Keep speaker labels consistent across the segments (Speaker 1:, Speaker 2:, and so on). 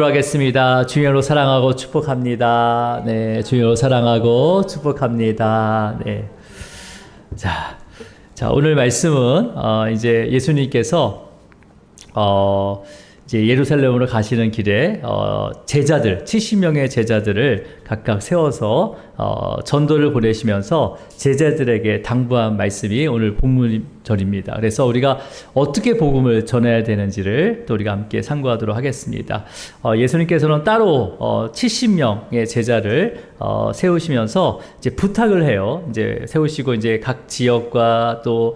Speaker 1: 하겠습니다. 주님으로 사랑하고 축복합니다. 네, 주님으로 사랑하고 축복합니다. 네. 자, 오늘 말씀은 이제 예수님께서 이제 예루살렘으로 가시는 길에 제자들 70명의 제자들을 각각 세워서 전도를 보내시면서 제자들에게 당부한 말씀이 오늘 본문절입니다. 그래서 우리가 어떻게 복음을 전해야 되는지를 또 우리가 함께 상고하도록 하겠습니다. 예수님께서는 따로 70명의 제자를 세우시면서 이제 부탁을 해요. 이제 세우시고 이제 각 지역과 또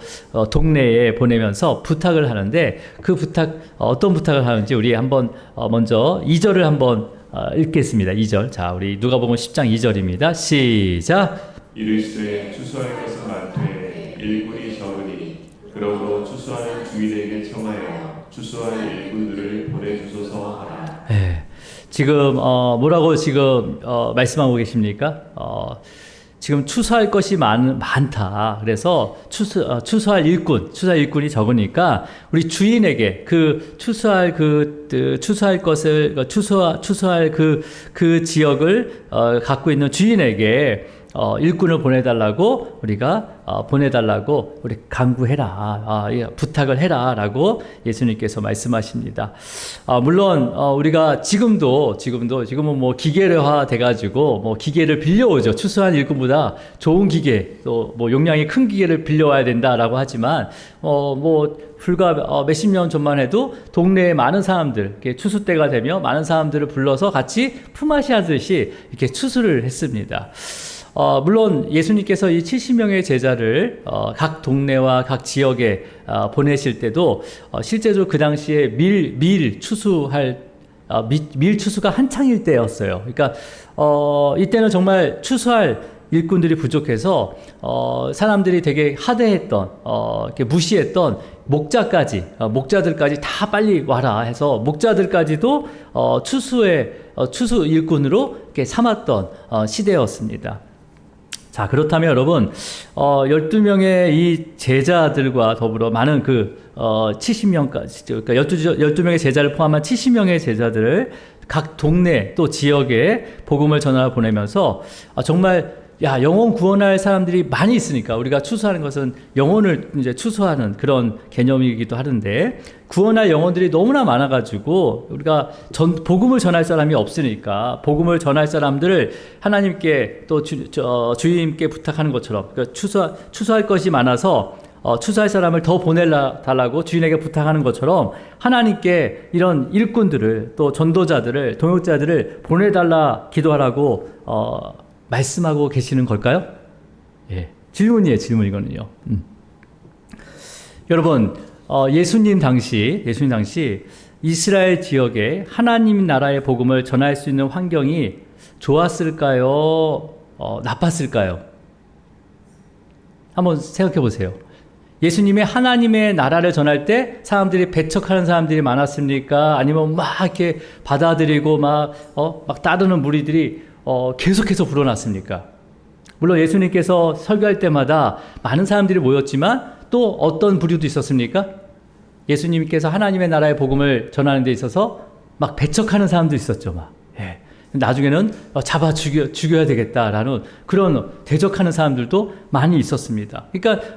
Speaker 1: 동네에 보내면서 부탁을 하는데 그 부탁 어떤 부탁을 하는지 우리 한번 먼저 2절을 한번 읽겠습니다. 2절. 자, 우리 누가복음 10장 2절입니다. 시작.
Speaker 2: 이르시되 추수할 것은 많되 일꾼이 적으니 그러므로 추수하는 주인에게 청하여 추수할 일꾼들을 보내주소서 하라.
Speaker 1: 네. 지금 뭐라고 지금 말씀하고 계십니까? 지금 추수할 것이 많다. 그래서 추수할 일꾼이 적으니까 우리 주인에게 추수할 것을 추수할 그 지역을 갖고 있는 주인에게 일꾼을 보내달라고 우리가 우리 간구해라, 부탁을 해라라고 예수님께서 말씀하십니다. 물론 우리가 지금은 뭐 기계화 돼가지고 뭐 기계를 빌려오죠. 추수한 일꾼보다 좋은 기계, 또 뭐 용량이 큰 기계를 빌려와야 된다라고 하지만 뭐 불과 몇십 년 전만 해도 동네에 많은 사람들, 추수 때가 되면 많은 사람들을 불러서 같이 품앗이 하듯이 이렇게 추수를 했습니다. 물론 예수님께서 이 70명의 제자를 각 동네와 각 지역에 보내실 때도 실제로 그 당시에 밀 추수가 한창일 때였어요. 그러니까 이때는 정말 추수할 일꾼들이 부족해서 사람들이 되게 하대했던 이렇게 무시했던 목자들까지 다 빨리 와라 해서 목자들까지도 추수 일꾼으로 이렇게 삼았던 시대였습니다. 자, 그렇다면 여러분 12명의 이 제자들과 더불어 많은 70명까지 그러니까 12명의 제자를 포함한 70명의 제자들을 각 동네 또 지역에 복음을 전하러 보내면서 정말 영혼 구원할 사람들이 많이 있으니까 우리가 추수하는 것은 영혼을 이제 추수하는 그런 개념이기도 하는데 구원할 영혼들이 너무나 많아가지고 우리가 복음을 전할 사람이 없으니까 복음을 전할 사람들을 하나님께 또 주님께 부탁하는 것처럼 그러니까 추수할 것이 많아서 추수할 사람을 더 보내달라고 주인에게 부탁하는 것처럼 하나님께 이런 일꾼들을 또 전도자들을 동역자들을 보내달라 기도하라고 말씀하고 계시는 걸까요? 예, 질문이거든요. 여러분, 예수님 당시 이스라엘 지역에 하나님 나라의 복음을 전할 수 있는 환경이 좋았을까요? 나빴을까요? 한번 생각해 보세요. 예수님의 하나님의 나라를 전할 때 사람들이 배척하는 사람들이 많았습니까? 아니면 막 이렇게 받아들이고 막 따르는 무리들이 계속해서 불어났습니까? 물론 예수님께서 설교할 때마다 많은 사람들이 모였지만 또 어떤 부류도 있었습니까? 예수님께서 하나님의 나라의 복음을 전하는 데 있어서 막 배척하는 사람도 있었죠. 예. 나중에는 잡아 죽여야 되겠다라는 그런 대적하는 사람들도 많이 있었습니다. 그러니까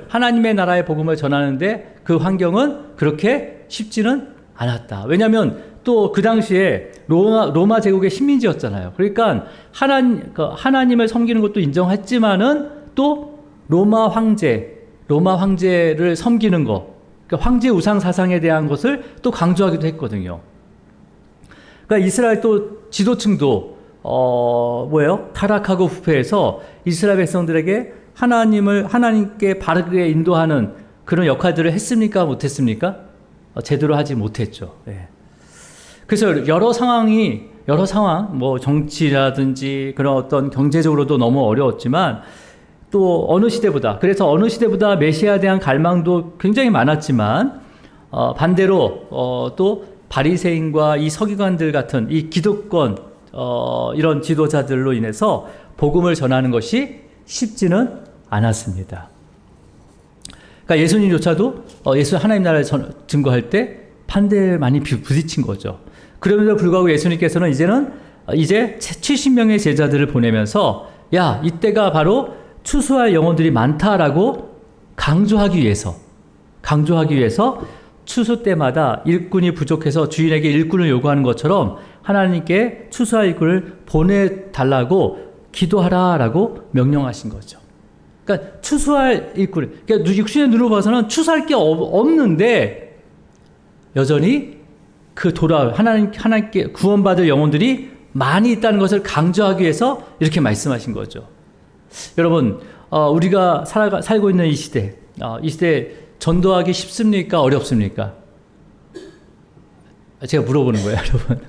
Speaker 1: 하나님의 나라의 복음을 전하는데 그 환경은 그렇게 쉽지는 않았다. 왜냐하면 또 그 당시에 로마 제국의 식민지였잖아요. 그러니까 하나님을 섬기는 것도 인정했지만은 또 로마 황제를 섬기는 것, 그러니까 황제 우상 사상에 대한 것을 또 강조하기도 했거든요. 그러니까 이스라엘 또 지도층도 타락하고 부패해서 이스라엘 백성들에게 하나님께 바르게 인도하는 그런 역할들을 했습니까? 못했습니까? 제대로 하지 못했죠. 예. 그래서 여러 상황, 뭐 정치라든지 그런 어떤 경제적으로도 너무 어려웠지만 또 어느 시대보다 메시아에 대한 갈망도 굉장히 많았지만 반대로 또 바리새인과 이 서기관들 같은 이 기득권 이런 지도자들로 인해서 복음을 전하는 것이 쉽지는 않았습니다. 그러니까 예수님조차도 하나님 나라를 증거할 때 판대를 많이 부딪힌 거죠. 그럼에도 불구하고 예수님께서는 이제 70명의 제자들을 보내면서 야, 이때가 바로 추수할 영혼들이 많다라고 강조하기 위해서 추수 때마다 일꾼이 부족해서 주인에게 일꾼을 요구하는 것처럼 하나님께 추수할 일꾼을 보내달라고 기도하라라고 명령하신 거죠. 그러니까 추수할 일꾼, 그러니까 육신의 눈으로 봐서는 추수할 게 없는데 여전히 하나님께 구원받을 영혼들이 많이 있다는 것을 강조하기 위해서 이렇게 말씀하신 거죠. 여러분, 우리가 살고 있는 이 시대 전도하기 쉽습니까? 어렵습니까? 제가 물어보는 거예요, 여러분.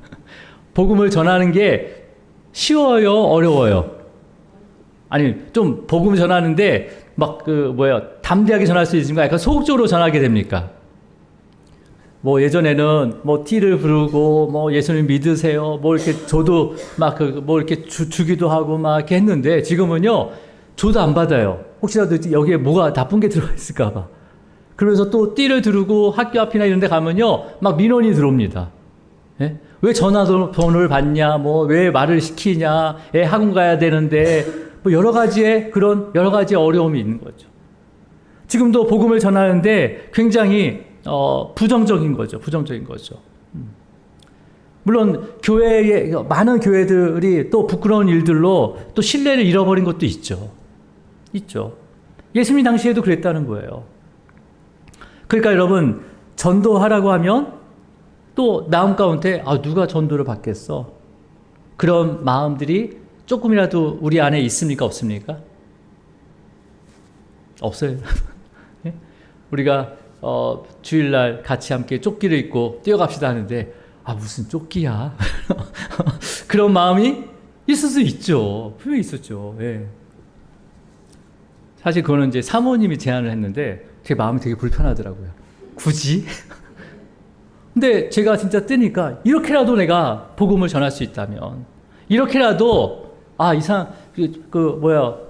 Speaker 1: 복음을 전하는 게 쉬워요? 어려워요? 아니, 좀 복음 전하는데 담대하게 전할 수 있습니까? 약간 소극적으로 전하게 됩니까? 예전에는 띠를 부르고 예수님 믿으세요. 이렇게 저도 이렇게 주기도 하고 이렇게 했는데 지금은요, 줘도 안 받아요. 혹시라도 여기에 뭐가 나쁜 게 들어가 있을까봐. 그러면서 또 띠를 두르고 학교 앞이나 이런 데 가면요, 민원이 들어옵니다. 예? 왜 전화번호를 받냐, 왜 말을 시키냐, 애 학원 가야 되는데, 여러 가지 어려움이 있는 거죠. 지금도 복음을 전하는데 굉장히, 부정적인 거죠. 물론, 많은 교회들이 또 부끄러운 일들로 또 신뢰를 잃어버린 것도 있죠. 예수님 당시에도 그랬다는 거예요. 그러니까 여러분, 전도하라고 하면 또 마음 가운데 누가 전도를 받겠어? 그런 마음들이 조금이라도 우리 안에 있습니까? 없습니까? 없어요. 우리가 주일날 같이 함께 조끼를 입고 뛰어갑시다 하는데 무슨 조끼야? 그런 마음이 있을 수 있죠. 분명히 있었죠. 예. 사실 그거는 이제 사모님이 제안을 했는데 제 마음이 되게 불편하더라고요. 굳이? 근데 제가 진짜 뜨니까 이렇게라도 내가 복음을 전할 수 있다면, 이렇게라도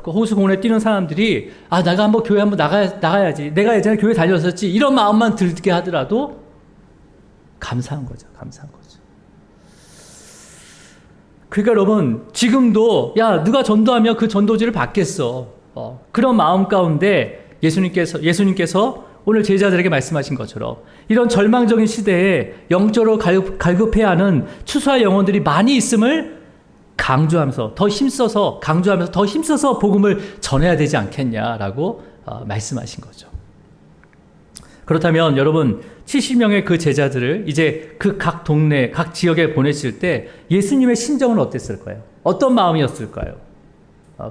Speaker 1: 호수공원에 뛰는 사람들이 내가 한번 교회 한번 나가야지, 내가 예전에 교회 다녔었지, 이런 마음만 들게 하더라도 감사한 거죠. 그러니까 여러분, 지금도 누가 전도하면 그 전도지를 받겠어. 그런 마음 가운데 예수님께서 오늘 제자들에게 말씀하신 것처럼 이런 절망적인 시대에 영적으로 갈급해야 하는 추수할 영혼들이 많이 있음을 강조하면서 더 힘써서 복음을 전해야 되지 않겠냐라고 말씀하신 거죠. 그렇다면 여러분, 70명의 그 제자들을 이제 그 각 동네, 각 지역에 보냈을 때 예수님의 심정은 어땠을까요? 어떤 마음이었을까요?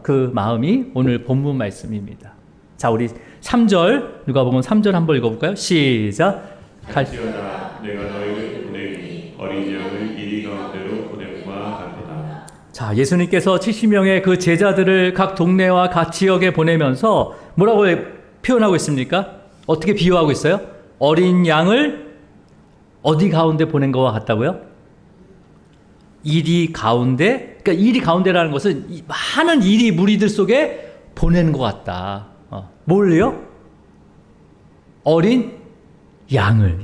Speaker 1: 그 마음이 오늘 본문 말씀입니다. 자, 우리 3절, 누가복음 3절 한번 읽어볼까요? 시작.
Speaker 2: 갈지어다 내가 너희를 보내니 어린 양을 이리 가운데로 보내고마 같도다.
Speaker 1: 자, 예수님께서 70명의 그 제자들을 각 동네와 각 지역에 보내면서 뭐라고 표현하고 있습니까? 어떻게 비유하고 있어요? 어린 양을 어디 가운데 보낸 것과 같다고요? 이리 가운데, 그러니까 이리 가운데라는 것은 많은 이리 무리들 속에 보내는 것 같다. 뭘요? 어린 양을.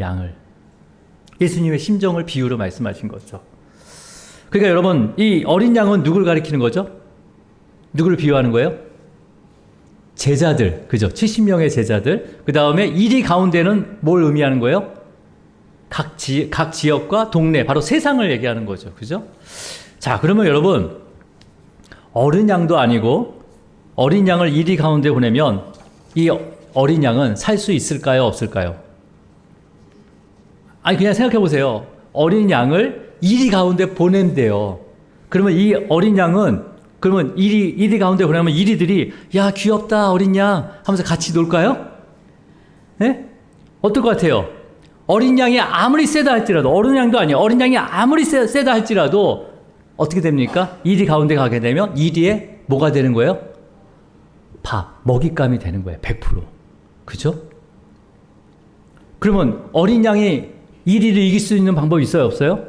Speaker 1: 예수님의 심정을 비유로 말씀하신 거죠. 그러니까 여러분, 이 어린 양은 누굴 가리키는 거죠? 누구를 비유하는 거예요? 제자들, 그죠? 70명의 제자들. 그 다음에 이리 가운데는 뭘 의미하는 거예요? 각 지역과 동네, 바로 세상을 얘기하는 거죠. 그죠? 자, 그러면 여러분, 어린 양도 아니고 어린 양을 이리 가운데 보내면 이 어린 양은 살 수 있을까요? 없을까요? 그냥 생각해 보세요. 어린 양을 이리 가운데 보낸대요. 그러면 이 어린 양은, 그러면 이리 가운데 보내면 이리들이, 야, 귀엽다, 어린 양 하면서 같이 놀까요? 네? 어떨 것 같아요? 어린 양이 아무리 세다 할지라도, 어린 양도 아니에요. 어린 양이 아무리 세다 할지라도 어떻게 됩니까? 이리 가운데 가게 되면 이리에 뭐가 되는 거예요? 먹잇감이 되는 거예요. 100%. 그죠? 그러면 어린 양이 이리를 이길 수 있는 방법이 있어요? 없어요?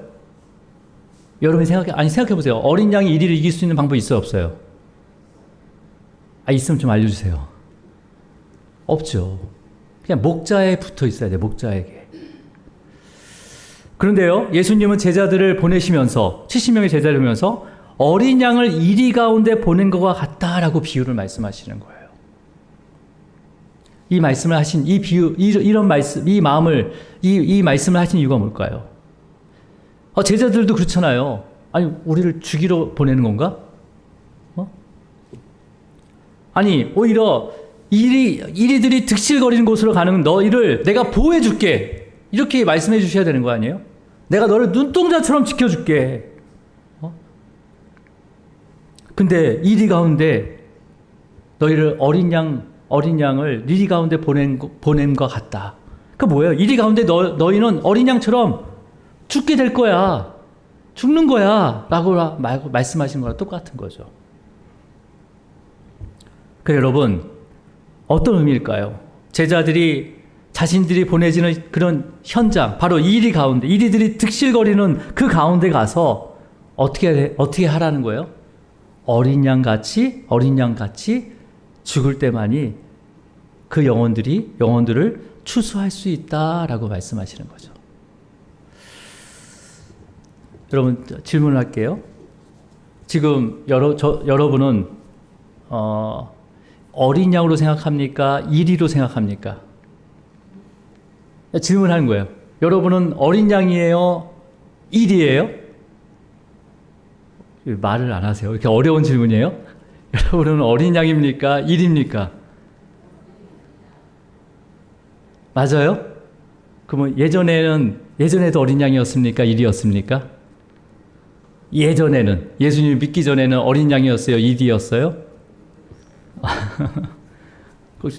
Speaker 1: 여러분이 생각해 보세요. 어린 양이 이리를 이길 수 있는 방법이 있어요? 없어요? 있으면 좀 알려주세요. 없죠. 그냥 목자에 붙어 있어야 돼, 목자에게. 그런데요, 예수님은 제자들을 보내시면서 70명의 제자를 보면서 어린 양을 이리 가운데 보낸 것과 같다라고 비유를 말씀하시는 거예요. 이 말씀을 하신 이 비유, 이런 말씀, 이 마음을 이 말씀을 하신 이유가 뭘까요? 제자들도 그렇잖아요. 아니, 우리를 죽이러 보내는 건가? 아니, 오히려 이리들이 득실거리는 곳으로 가는 너희를 내가 보호해 줄게. 이렇게 말씀해 주셔야 되는 거 아니에요? 내가 너를 눈동자처럼 지켜줄게. 근데 이리 가운데 너희를 어린 양을 이리 가운데 보낸 것 같다. 그 뭐예요? 이리 가운데 너희는 어린 양처럼 죽게 될 거야. 죽는 거야. 라고 말씀하신 거랑 똑같은 거죠. 여러분, 어떤 의미일까요? 제자들이 자신들이 보내지는 그런 현장, 바로 이리들이 득실거리는 그 가운데 가서 어떻게 하라는 거예요? 어린 양같이 죽을 때만이 그 영혼들을 추수할 수 있다라고 말씀하시는 거죠. 여러분, 질문을 할게요. 지금 여러분은 어린 양으로 생각합니까? 이리로 생각합니까? 질문하는 거예요. 여러분은 어린 양이에요? 이리예요? 말을 안 하세요. 이렇게 어려운 질문이에요? 여러분은 어린 양입니까? 이리입니까? 맞아요? 그러면 예전에도 어린 양이었습니까? 이리였습니까? 예전에는, 예수님 믿기 전에는 어린 양이었어요? 이리였어요?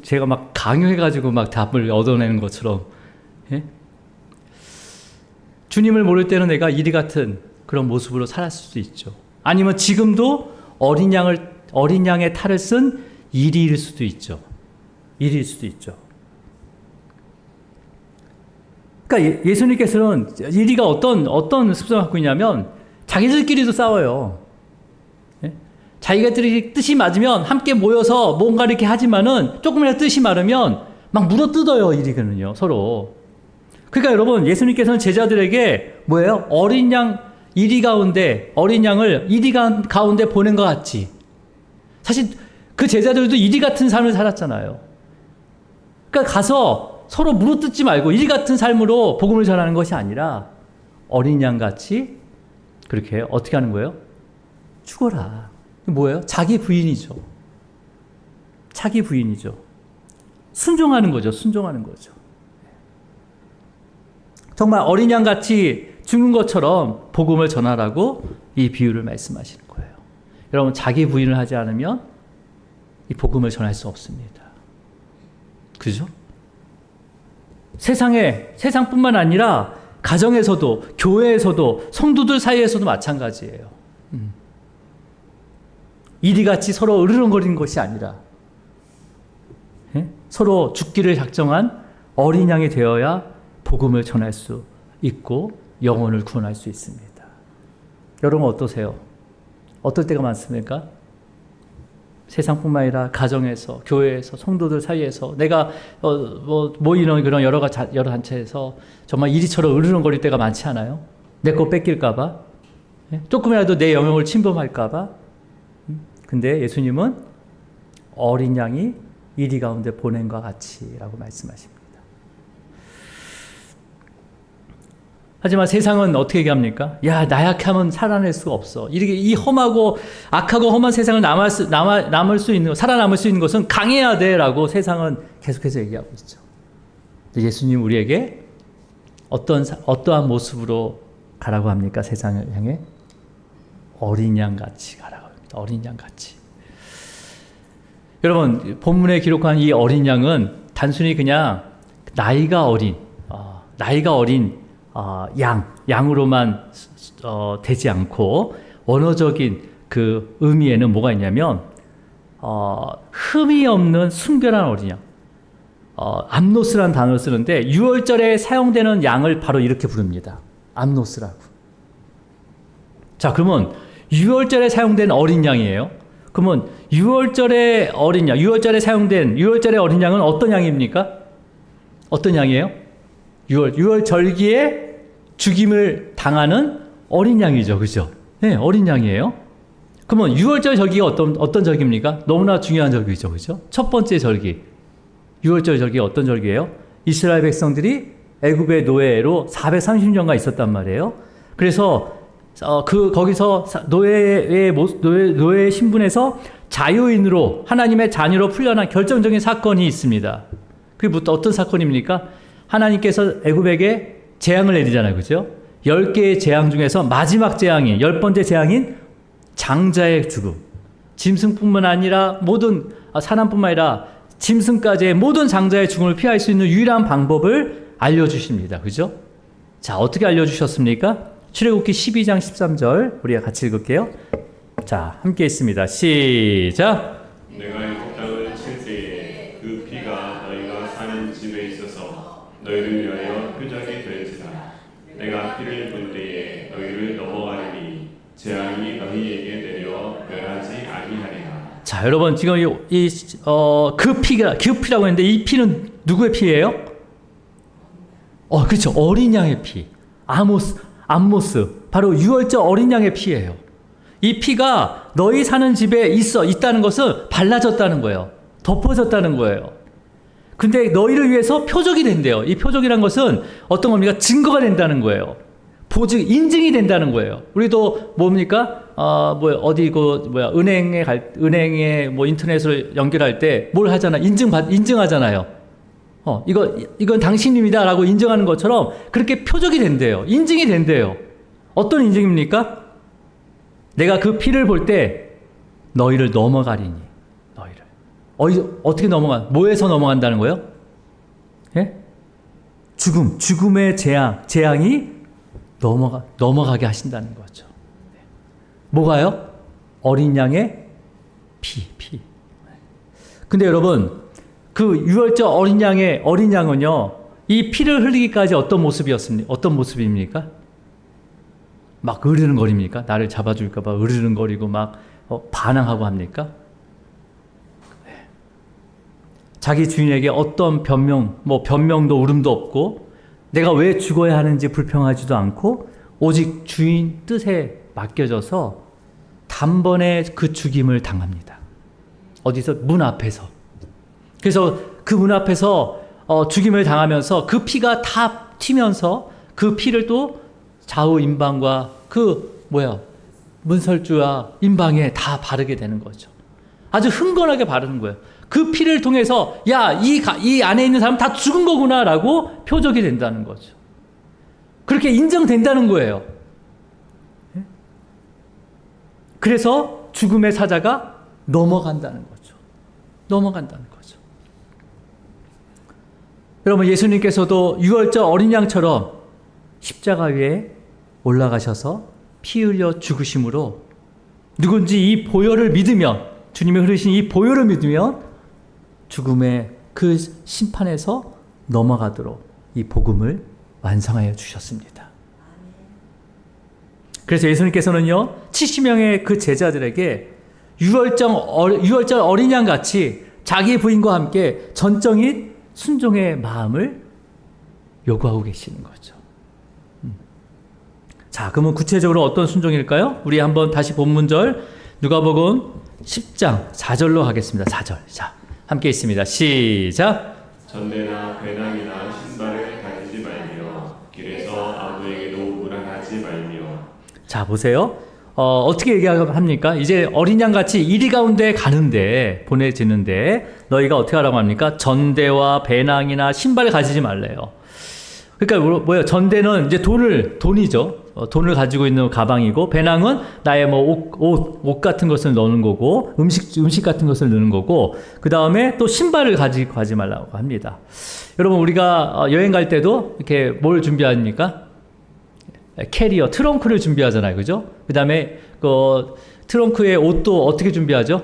Speaker 1: 제가 막 강요해가지고 막 답을 얻어내는 것처럼. 예? 주님을 모를 때는 내가 이리 같은 그런 모습으로 살았을 수도 있죠. 아니면 지금도 어린 양의 탈을 쓴 이리일 수도 있죠. 이리일 수도 있죠. 그러니까 예수님께서는 이리가 어떤 습성을 갖고 있냐면 자기들끼리도 싸워요. 예? 자기들이 뜻이 맞으면 함께 모여서 뭔가 이렇게 하지만은 조금이라도 뜻이 마르면 막 물어뜯어요, 이리는요, 서로. 그러니까 여러분, 예수님께서는 제자들에게 뭐예요? 어린 양을 이리 가운데 보낸 것 같지. 사실 그 제자들도 이리 같은 삶을 살았잖아요. 그러니까 가서 서로 물어뜯지 말고 이리 같은 삶으로 복음을 전하는 것이 아니라 어린 양같이 그렇게 어떻게 하는 거예요? 죽어라. 뭐예요? 자기 부인이죠. 순종하는 거죠. 정말 어린 양같이 죽는 것처럼 복음을 전하라고 이 비유를 말씀하시는 거예요. 여러분, 자기 부인을 하지 않으면 이 복음을 전할 수 없습니다. 그죠? 세상뿐만 아니라 가정에서도, 교회에서도, 성도들 사이에서도 마찬가지예요. 이리같이 서로 으르렁거리는 것이 아니라 서로 죽기를 작정한 어린 양이 되어야 복음을 전할 수 있고 영혼을 구원할 수 있습니다. 여러분 어떠세요? 어떨 때가 많습니까? 세상뿐만 아니라 가정에서, 교회에서, 성도들 사이에서 내가 모이는 그런 여러 단체에서 정말 이리처럼 으르렁거릴 때가 많지 않아요? 내 거 뺏길까 봐? 조금이라도 내 영역을 침범할까 봐? 근데 예수님은 어린 양이 이리 가운데 보낸 것 같이라고 말씀하십니다. 하지만 세상은 어떻게 얘기합니까? 야, 나약하면 살아낼 수가 없어. 이렇게 이 험하고 악하고 험한 세상을 살아남을 수 있는 것은 강해야 돼라고 세상은 계속해서 얘기하고 있죠. 예수님 우리에게 어떠한 모습으로 가라고 합니까? 세상을 향해 어린 양같이 가라고 합니다. 어린 양같이. 여러분, 본문에 기록한 이 어린 양은 단순히 그냥 나이가 어린 양으로만 되지 않고 원어적인 그 의미에는 뭐가 있냐면 흠이 없는 순결한 어린 양. 암노스라는 단어를 쓰는데 유월절에 사용되는 양을 바로 이렇게 부릅니다. 암노스라고. 자, 그러면 유월절에 사용된 어린 양이에요. 그러면 유월절의 어린 양, 유월절에 어린 양은 어떤 양입니까? 어떤 양이에요? 유월절기에 죽임을 당하는 어린 양이죠. 그죠? 네, 어린 양이에요. 그러면 유월절 절기가 어떤 절기입니까? 너무나 중요한 절기죠. 그죠? 첫 번째 절기. 유월절 절기가 어떤 절기예요? 이스라엘 백성들이 애굽의 노예로 430년간 있었단 말이에요. 그래서 거기서 노예의 신분에서 자유인으로 하나님의 자녀로 풀려난 결정적인 사건이 있습니다. 그게 어떤 사건입니까? 하나님께서 애굽에게 재앙을 내리잖아요. 그죠? 10개의 재앙 중에서 마지막 재앙이 10번째 재앙인 장자의 죽음. 짐승뿐만 아니라 사람뿐만 아니라 짐승까지의 모든 장자의 죽음을 피할 수 있는 유일한 방법을 알려주십니다. 그죠? 자, 어떻게 알려주셨습니까? 출애굽기 12장 13절 우리가 같이 읽을게요. 자, 함께 있습니다. 시작.
Speaker 2: 내가 이 땅을 칠 때에 그 피가 너희가 사는 집에 있어서 너희를 위하여 표적이 될지라. 내가 피를 볼 때에 너희를 넘어가리니 재앙이 너희에게 내려 멸하지 아니하리라.
Speaker 1: 자, 여러분 지금 그 피라고 했는데 이 피는 누구의 피예요? 그렇죠. 어린 양의 피. 암모스. 바로 유월절 어린 양의 피예요. 이 피가 너희 사는 집에 있다는 것은 발라졌다는 거예요. 덮어졌다는 거예요. 근데 너희를 위해서 표적이 된대요. 이 표적이란 것은 어떤 겁니까? 증거가 된다는 거예요. 인증이 된다는 거예요. 우리도 뭡니까? 은행에 뭐 인터넷으로 연결할 때 뭘 하잖아. 인증하잖아요. 이건 당신입니다라고 인증하는 것처럼 그렇게 표적이 된대요. 인증이 된대요. 어떤 인증입니까? 내가 그 피를 볼 때 너희를 넘어가리니. 어떻게 뭐에서 넘어간다는 거예요? 예? 죽음의 재앙이 넘어가게 하신다는 거죠. 뭐가요? 어린 양의 피. 근데 여러분, 그 유월절 어린 양은요, 이 피를 흘리기까지 어떤 모습입니까? 막 으르렁거립니까? 나를 잡아줄까봐 으르렁거리고 막 반항하고 합니까? 자기 주인에게 어떤 변명도 울음도 없고, 내가 왜 죽어야 하는지 불평하지도 않고, 오직 주인 뜻에 맡겨져서 단번에 그 죽임을 당합니다. 어디서? 문 앞에서. 그래서 그 문 앞에서 죽임을 당하면서 그 피가 다 튀면서 그 피를 또 좌우 임방과 문설주와 임방에 다 바르게 되는 거죠. 아주 흥건하게 바르는 거예요. 그 피를 통해서 이 안에 있는 사람 다 죽은 거구나라고 표적이 된다는 거죠. 그렇게 인정된다는 거예요. 그래서 죽음의 사자가 넘어간다는 거죠. 여러분, 예수님께서도 유월절 어린 양처럼 십자가 위에 올라가셔서 피 흘려 죽으심으로 누군지 이 보혈을 믿으면, 주님이 흐르신 이 보혈을 믿으면 죽음의 그 심판에서 넘어가도록 이 복음을 완성하여 주셨습니다. 그래서 예수님께서는요, 70명의 그 제자들에게 유월절 어린 양 같이 자기 부인과 함께 전적인 순종의 마음을 요구하고 계시는 거죠. 자, 그러면 구체적으로 어떤 순종일까요? 우리 한번 다시 본문절 누가복음 10장 4절로 하겠습니다. 4절. 자, 함께 있습니다. 시작.
Speaker 2: 전대나 배낭이나 신발을 가지지 말며 길에서 아무에게도 무난하지 말며. 자,
Speaker 1: 보세요. 어떻게 얘기합니까? 이제 어린 양같이 이리 가운데 보내지는데 너희가 어떻게 하라고 합니까? 전대와 배낭이나 신발을 가지지 말래요. 그러니까 뭐예요? 전대는 이제 돈이죠. 돈을 가지고 있는 가방이고, 배낭은 나의 옷 같은 것을 넣는 거고, 음식 같은 것을 넣는 거고, 그 다음에 또 신발을 가지고 가지 말라고 합니다. 여러분, 우리가 여행 갈 때도 이렇게 뭘 준비합니까? 캐리어, 트렁크를 준비하잖아요. 그죠? 그 다음에 트렁크에 옷도 어떻게 준비하죠?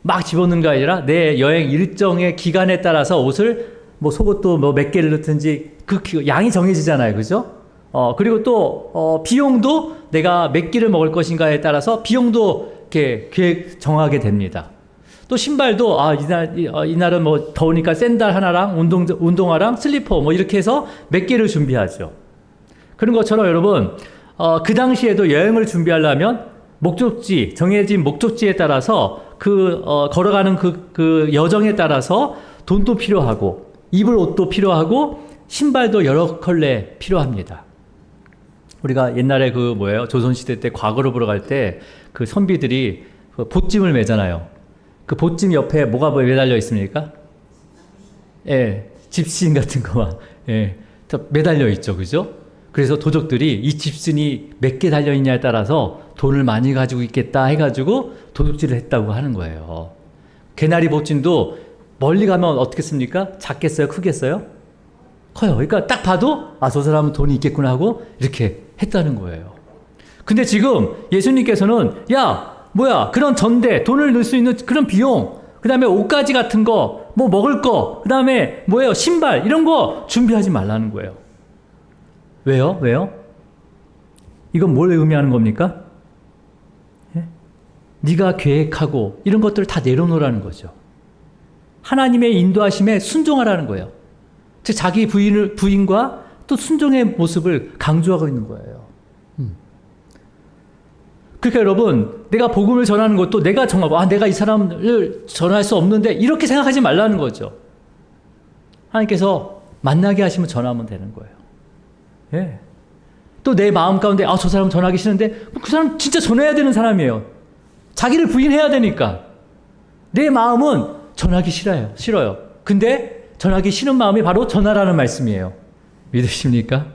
Speaker 1: 막 집어넣는 게 아니라 내 여행 일정의 기간에 따라서 옷을 속옷도 몇 개를 넣든지 그 양이 정해지잖아요. 그죠? 그리고 또 비용도 내가 몇 끼를 먹을 것인가에 따라서 비용도 이렇게 계획 정하게 됩니다. 또 신발도 이날은 더우니까 샌들 하나랑 운동화랑 슬리퍼 이렇게 해서 몇 개를 준비하죠. 그런 것처럼 여러분, 그 당시에도 여행을 준비하려면 목적지, 정해진 목적지에 따라서 걸어가는 그 여정에 따라서 돈도 필요하고, 입을 옷도 필요하고, 신발도 여러 컬레 필요합니다. 우리가 옛날에 조선시대 때 과거로 보러 갈 때 그 선비들이 보찜을 매잖아요. 그 보찜 옆에 뭐가 매달려 있습니까? 예, 집신 같은 거 예, 매달려 있죠. 그죠? 그래서 도적들이 이 집신이 몇 개 달려있냐에 따라서 돈을 많이 가지고 있겠다 해가지고 도둑질을 했다고 하는 거예요. 개나리 보찜도 멀리 가면 어떻겠습니까? 작겠어요? 크겠어요? 커요. 그러니까 딱 봐도 저 사람은 돈이 있겠구나 하고 이렇게 했다는 거예요. 근데 지금 예수님께서는 그런 전대, 돈을 넣을 수 있는 그런 비용, 그 다음에 옷가지 같은 거, 뭐 먹을 거, 그 다음에 신발 이런 거 준비하지 말라는 거예요. 왜요? 이건 뭘 의미하는 겁니까? 예? 네가 계획하고 이런 것들을 다 내려놓으라는 거죠. 하나님의 인도하심에 순종하라는 거예요. 즉 자기 부인과 또 순종의 모습을 강조하고 있는 거예요. 그러니까 여러분, 내가 복음을 전하는 것도 내가 정하고 내가 이 사람을 전할 수 없는데 이렇게 생각하지 말라는 거죠. 하나님께서 만나게 하시면 전하면 되는 거예요. 예. 또 내 마음 가운데 저 사람 전하기 싫은데 그 사람 진짜 전해야 되는 사람이에요. 자기를 부인해야 되니까. 내 마음은 전하기 싫어요. 근데 전하기 싫은 마음이 바로 전하라는 말씀이에요. 믿으십니까?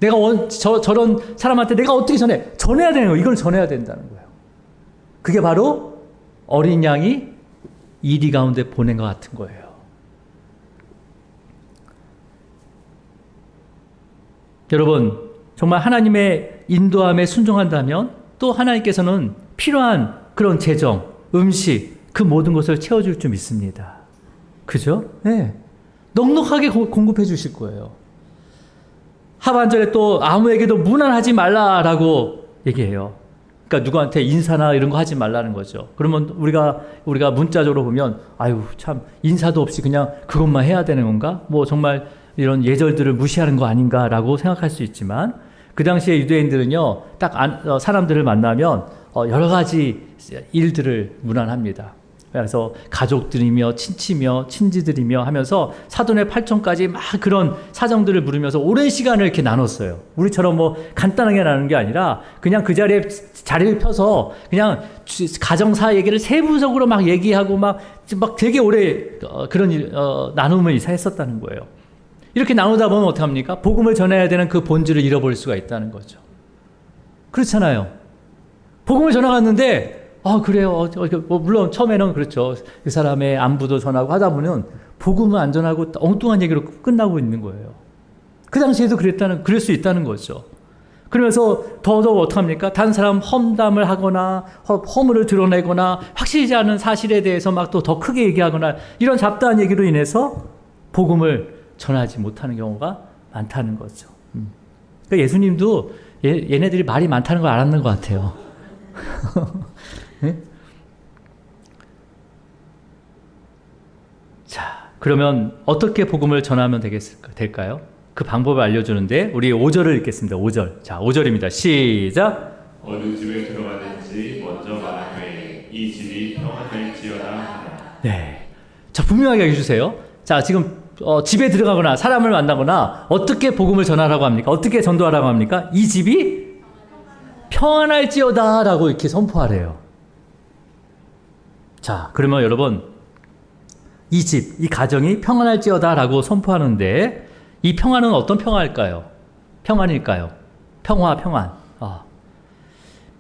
Speaker 1: 내가 저런 사람한테 내가 어떻게 전해야 되는 거예요. 이걸 전해야 된다는 거예요. 그게 바로 어린 양이 이리 가운데 보낸 것 같은 거예요. 여러분, 정말 하나님의 인도함에 순종한다면 또 하나님께서는 필요한 그런 재정, 음식, 그 모든 것을 채워줄 줄 믿습니다. 그죠? 네. 넉넉하게 공급해 주실 거예요. 하반절에 또 아무에게도 문안하지 말라라고 얘기해요. 그러니까 누구한테 인사나 이런 거 하지 말라는 거죠. 그러면 우리가 문자적으로 보면 참 인사도 없이 그냥 그것만 해야 되는 건가? 정말 이런 예절들을 무시하는 거 아닌가라고 생각할 수 있지만 그 당시에 유대인들은요, 사람들을 만나면 여러 가지 일들을 문안합니다. 그래서 가족들이며 친치며 친지들이며 하면서 사돈의 팔촌까지 막 그런 사정들을 물으면서 오랜 시간을 이렇게 나눴어요. 우리처럼 간단하게 나누는 게 아니라 그냥 그 자리를 펴서 그냥 가정사 얘기를 세부적으로 막 얘기하고 막 되게 오래 그런 나눔을 했었다는 거예요. 이렇게 나누다 보면 어떡합니까? 복음을 전해야 되는 그 본질을 잃어버릴 수가 있다는 거죠. 그렇잖아요. 복음을 전해갔는데 그래요. 물론 처음에는 그렇죠. 그 사람의 안부도 전하고 하다 보면 복음은 안 전하고 엉뚱한 얘기로 끝나고 있는 거예요. 그 당시에도 그럴 수 있다는 거죠. 그러면서 더더욱 어떡합니까? 다른 사람 험담을 하거나 허물을 드러내거나 확실하지 않은 사실에 대해서 막 또 더 크게 얘기하거나 이런 잡다한 얘기로 인해서 복음을 전하지 못하는 경우가 많다는 거죠. 그러니까 예수님도 얘네들이 말이 많다는 걸 알았는 것 같아요. 네? 자, 그러면 어떻게 복음을 전하면 될까요? 그 방법을 알려주는데 우리 5절을 읽겠습니다. 5절. 자, 5절입니다. 시작.
Speaker 2: 어느 집에 들어가든지 먼저 말하되 이 집이 평안할지어다 하라.
Speaker 1: 네. 자, 분명하게 해주세요. 자, 지금 집에 들어가거나 사람을 만나거나 어떻게 복음을 전하라고 합니까? 어떻게 전도하라고 합니까? 이 집이 평안할지어다 라고 이렇게 선포하래요. 자, 그러면 여러분, 이 집, 이 가정이 평안할지어다 라고 선포하는데 이 평안은 어떤 평화일까요? 평안일까요? 평안.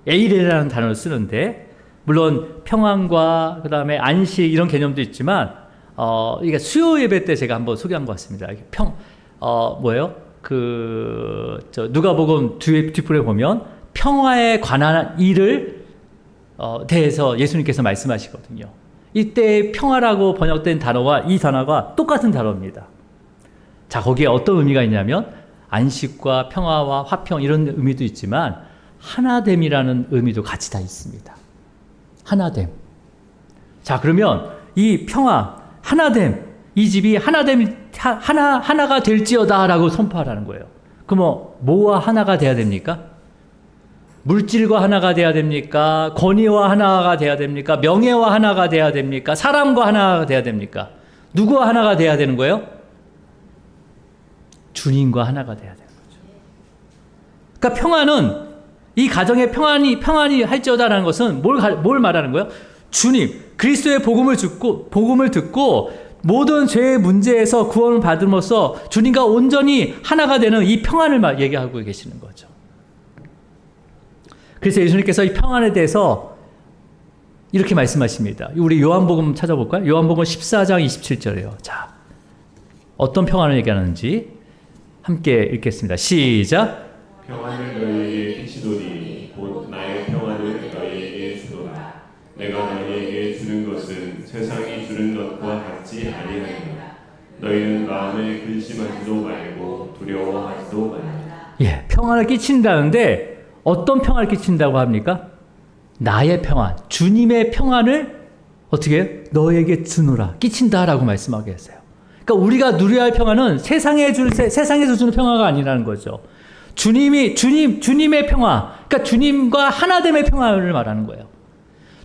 Speaker 1: 에이레라는 단어를 쓰는데 물론 평안과 그 다음에 안식 이런 개념도 있지만 이게 수요 예배 때 제가 한번 소개한 것 같습니다. 뭐예요? 누가복음 뒷부분에 보면 평화에 관한 일을 대해서 예수님께서 말씀하시거든요. 이때 평화라고 번역된 단어와 이 단어가 똑같은 단어입니다. 자, 거기에 어떤 의미가 있냐면 안식과 평화와 화평 이런 의미도 있지만 하나됨이라는 의미도 같이 다 있습니다. 하나됨. 자, 그러면 이 평화, 하나됨, 이 집이 하나가 될지어다라고 선포하라는 거예요. 그럼 뭐와 하나가 돼야 됩니까? 물질과 하나가 돼야 됩니까? 권위와 하나가 돼야 됩니까? 명예와 하나가 돼야 됩니까? 사람과 하나가 돼야 됩니까? 누구와 하나가 돼야 되는 거예요? 주님과 하나가 돼야 되는 거죠. 그러니까 평안은, 이 가정의 평안이 할지어다라는 것은 뭘 말하는 거예요? 주님, 그리스도의 복음을 듣고 모든 죄의 문제에서 구원을 받음으로써 주님과 온전히 하나가 되는 이 평안을 얘기하고 계시는 거죠. 그래서 예수님께서 이 평안에 대해서 이렇게 말씀하십니다. 우리 요한복음 찾아볼까요? 요한복음 14장 27절이에요. 자, 어떤 평안을 얘기하는지 함께 읽겠습니다. 시작.
Speaker 2: 평안을 너희에게 끼치노니 곧 나의 평안을 너희에게 주노라. 내가 너희에게 주는 것은 세상이 주는 것과 같지 아니하니라. 너희는 마음에 근심하지도 말고 두려워하지도 말라.
Speaker 1: 예, 평안을 끼친다는데 어떤 평안을 끼친다고 합니까? 나의 평안, 주님의 평안을 어떻게 해요? 너에게 주노라, 끼친다라고 말씀하게 했어요. 그러니까 우리가 누려야 할 평안은 세상에서 주는 평화가 아니라는 거죠. 주님의 평화, 그러니까 주님과 하나됨의 평화를 말하는 거예요.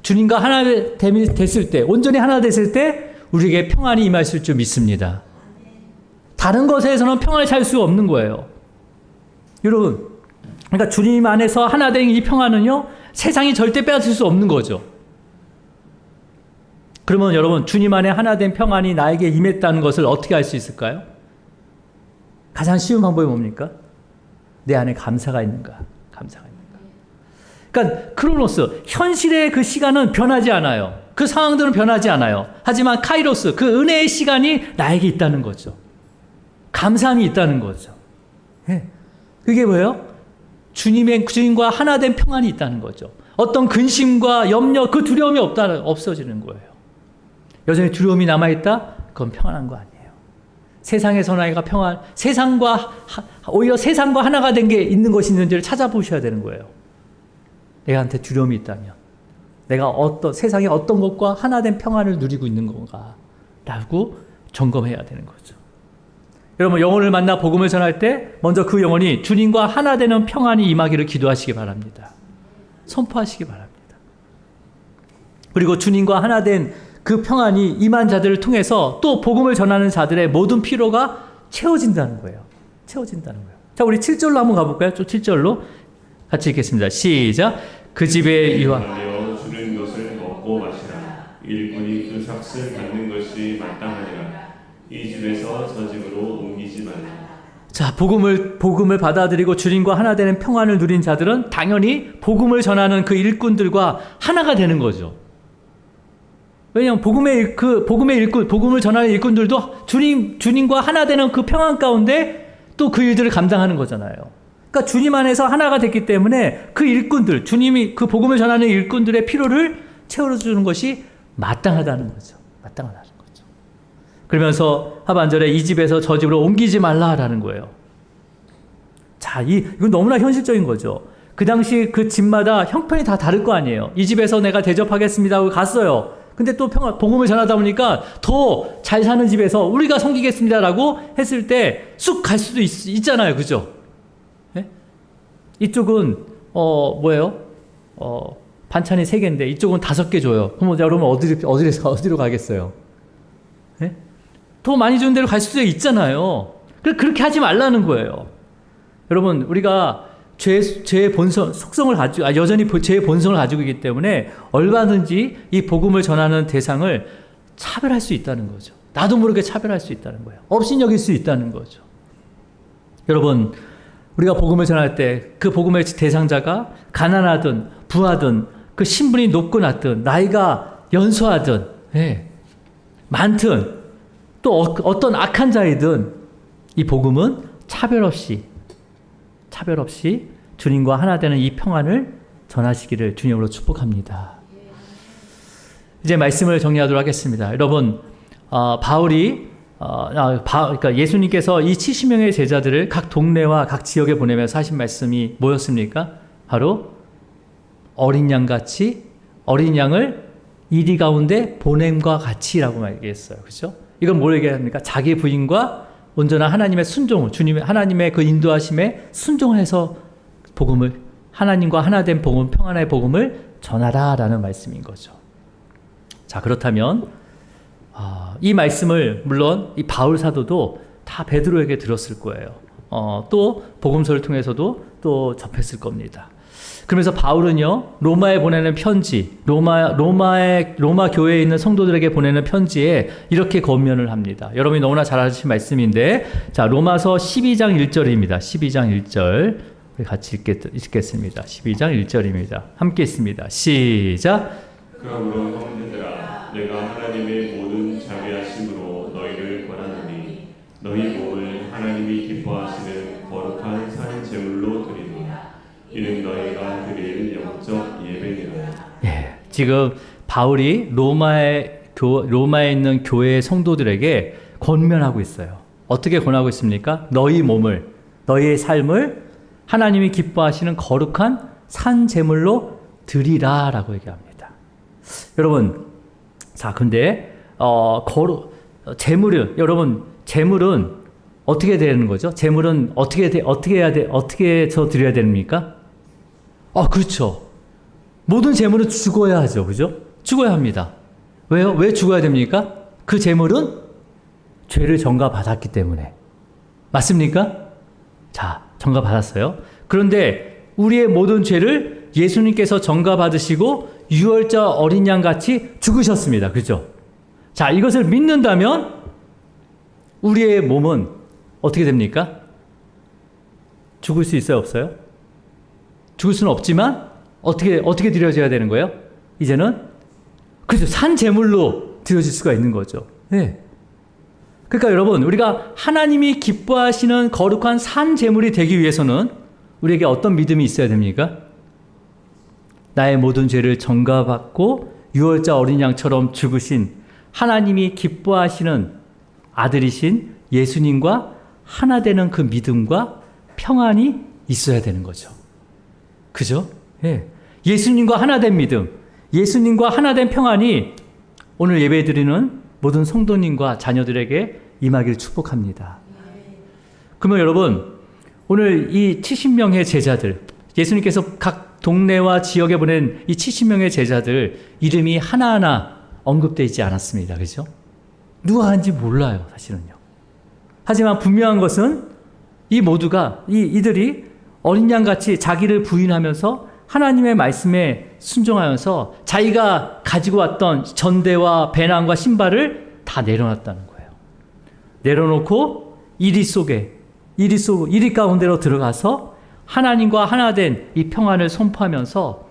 Speaker 1: 주님과 하나됨이 됐을 때, 온전히 하나 됐을 때 우리에게 평안이 임하실 줄 믿습니다. 다른 것에서는 평안을 찾을 수 없는 거예요. 여러분, 그러니까 주님 안에서 하나 된 이 평안은요, 세상이 절대 빼앗을 수 없는 거죠. 그러면 여러분, 주님 안에 하나 된 평안이 나에게 임했다는 것을 어떻게 알 수 있을까요? 가장 쉬운 방법이 뭡니까? 내 안에 감사가 있는가? 감사가 있는가? 그러니까 크로노스, 현실의 그 시간은 변하지 않아요. 그 상황들은 변하지 않아요. 하지만 카이로스, 그 은혜의 시간이 나에게 있다는 거죠. 감사함이 있다는 거죠. 네. 그게 뭐예요? 주님과 하나 된 평안이 있다는 거죠. 어떤 근심과 염려, 그 두려움이 없어지는 거예요. 여전히 두려움이 남아있다? 그건 평안한 거 아니에요. 세상에서 나이가 평안, 오히려 세상과 하나가 된 게 있는 것이 있는지를 찾아보셔야 되는 거예요. 내가한테 두려움이 있다면, 내가 세상의 어떤 것과 하나 된 평안을 누리고 있는 건가? 라고 점검해야 되는 거죠. 여러분, 영혼을 만나 복음을 전할 때 먼저 그 영혼이 주님과 하나 되는 평안이 임하기를 기도하시기 바랍니다. 선포하시기 바랍니다. 그리고 주님과 하나 된 그 평안이 임한 자들을 통해서 또 복음을 전하는 자들의 모든 필요가 채워진다는 거예요. 채워진다는 거예요. 자, 우리 7절로 한번 가볼까요? 좀 7절로 같이 읽겠습니다. 시작. 그 집에
Speaker 2: 하며 주는 것을 먹고 마시라. 일꾼이 그 삭을 받는 것이 마땅하니라. 이 집에서 저 집으로 옮기지 말라.
Speaker 1: 자, 복음을 받아들이고 주님과 하나 되는 평안을 누린 자들은 당연히 복음을 전하는 그 일꾼들과 하나가 되는 거죠. 왜냐하면 복음을 전하는 일꾼들도 주님과 하나 되는 그 평안 가운데 또 그 일들을 감당하는 거잖아요. 그러니까 주님 안에서 하나가 됐기 때문에 그 일꾼들, 주님이 그 복음을 전하는 일꾼들의 필요를 채워주는 것이 마땅하다는 거죠. 마땅하다는 거죠. 그러면서 하반절에 이 집에서 저 집으로 옮기지 말라라는 거예요. 자, 이건 너무나 현실적인 거죠. 그 당시 그 집마다 형편이 다 다를 거 아니에요. 이 집에서 내가 대접하겠습니다 하고 갔어요. 근데 또 복음을 전하다 보니까 더 잘 사는 집에서 우리가 섬기겠습니다라고 했을 때 쑥 갈 수도 있잖아요. 그죠? 네? 이쪽은 뭐예요? 반찬이 3개인데 이쪽은 5개 줘요. 그럼 여러분 어디로 가겠어요? 네? 더 많이 주는 데로 갈 수도 있잖아요. 그렇게 하지 말라는 거예요. 여러분, 우리가 죄의 본성, 여전히 죄의 본성을 가지고 있기 때문에 얼마든지 이 복음을 전하는 대상을 차별할 수 있다는 거죠. 나도 모르게 차별할 수 있다는 거예요. 업신여길 수 있다는 거죠. 여러분, 우리가 복음을 전할 때 그 복음의 대상자가 가난하든 부하든 그 신분이 높고 낮든 나이가 연소하든 많든 또 어떤 악한 자이든 이 복음은 차별 없이 주님과 하나 되는 이 평안을 전하시기를 주님으로 축복합니다. 이제 말씀을 정리하도록 하겠습니다. 여러분, 그러니까 예수님께서 이 70명의 제자들을 각 동네와 각 지역에 보내면서 하신 말씀이 뭐였습니까? 바로 어린 양을 이리 가운데 보냄과 같이라고 얘기했어요. 그렇죠? 이건 뭘 얘기합니까? 자기 부인과 온전한 하나님의 순종을, 주님의 하나님의 그 인도하심에 순종해서 복음을, 하나님과 하나 된 복음, 평안의 복음을 전하라라는 말씀인 거죠. 자, 그렇다면 이 말씀을 물론 이 바울 사도도 다 베드로에게 들었을 거예요. 또 복음서를 통해서도 또 접했을 겁니다. 그러면서 바울은요, 로마에 보내는 편지, 로마 교회에 있는 성도들에게 보내는 편지에 이렇게 권면을 합니다. 여러분이 너무나 잘 아시는 말씀인데, 자, 로마서 12장 1절입니다. 12장 1절. 우리 같이 읽겠습니다. 12장 1절입니다. 함께 읽습니다. 시작.
Speaker 2: 그러므로 형제들아, 내가 하나님의 모든 자비하심으로 너희를 권하노니 너희 몸을 하나님이 기뻐하시는 거룩한 산 제물로 드리니 이는 너희가 드릴 영적 예배니라.
Speaker 1: 예, 지금 바울이 로마에 있는 교회의 성도들에게 권면하고 있어요. 어떻게 권하고 있습니까? 너희 몸을, 너희의 삶을 하나님이 기뻐하시는 거룩한 산 제물로 드리라라고 얘기합니다. 여러분, 자, 근데 여러분, 재물은 어떻게 되는 거죠? 재물은 어떻게 해서 드려야 됩니까? 그렇죠. 모든 재물은 죽어야 하죠. 그죠? 죽어야 합니다. 왜요? 왜 죽어야 됩니까? 그 재물은 죄를 전가받았기 때문에. 맞습니까? 자, 전가받았어요. 그런데 우리의 모든 죄를 예수님께서 전가받으시고 유월절 어린 양 같이 죽으셨습니다. 그죠? 자, 이것을 믿는다면 우리의 몸은 어떻게 됩니까? 죽을 수 있어요? 없어요? 죽을 수는 없지만 어떻게 드려져야 되는 거예요? 이제는 그렇죠. 산 제물로 드려질 수가 있는 거죠. 네. 그러니까 여러분, 우리가 하나님이 기뻐하시는 거룩한 산 제물이 되기 위해서는 우리에게 어떤 믿음이 있어야 됩니까? 나의 모든 죄를 전가받고 유월절 어린 양처럼 죽으신 하나님이 기뻐하시는 아들이신 예수님과 하나 되는 그 믿음과 평안이 있어야 되는 거죠. 그죠? 예. 예수님과 하나 된 믿음, 예수님과 하나 된 평안이 오늘 예배드리는 모든 성도님과 자녀들에게 임하기를 축복합니다. 그러면 여러분, 오늘 이 70명의 제자들, 예수님께서 각 동네와 지역에 보낸 이 70명의 제자들 이름이 하나하나 언급되어 있지 않았습니다. 그죠? 누가 하는지 몰라요, 사실은요. 하지만 분명한 것은 이 모두가, 이들이 어린 양같이 자기를 부인하면서 하나님의 말씀에 순종하면서 자기가 가지고 왔던 전대와 배낭과 신발을 다 내려놨다는 거예요. 내려놓고 이리 가운데로 들어가서 하나님과 하나 된 이 평안을 선포하면서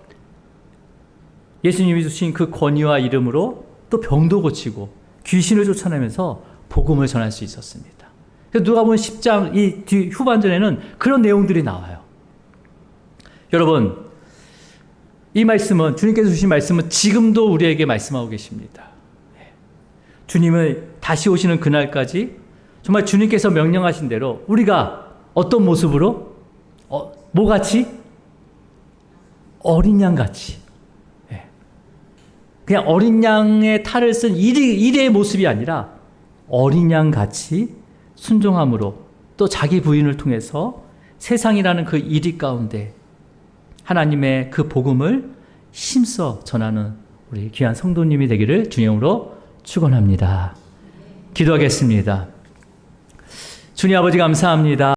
Speaker 1: 예수님이 주신 그 권위와 이름으로 또 병도 고치고 귀신을 쫓아내면서 복음을 전할 수 있었습니다. 그래서 누가복음 10장 이 뒤 후반전에는 그런 내용들이 나와요. 여러분, 이 말씀은, 주님께서 주신 말씀은 지금도 우리에게 말씀하고 계십니다. 주님을 다시 오시는 그날까지 정말 주님께서 명령하신 대로 우리가 어떤 모습으로, 뭐같이? 어린 양같이. 그냥 어린 양의 탈을 쓴 일의 모습이 아니라 어린 양같이 순종함으로 또 자기 부인을 통해서 세상이라는 그 이리 가운데 하나님의 그 복음을 힘써 전하는 우리 귀한 성도님이 되기를 주님으로 축원합니다. 기도하겠습니다. 주님 아버지 감사합니다.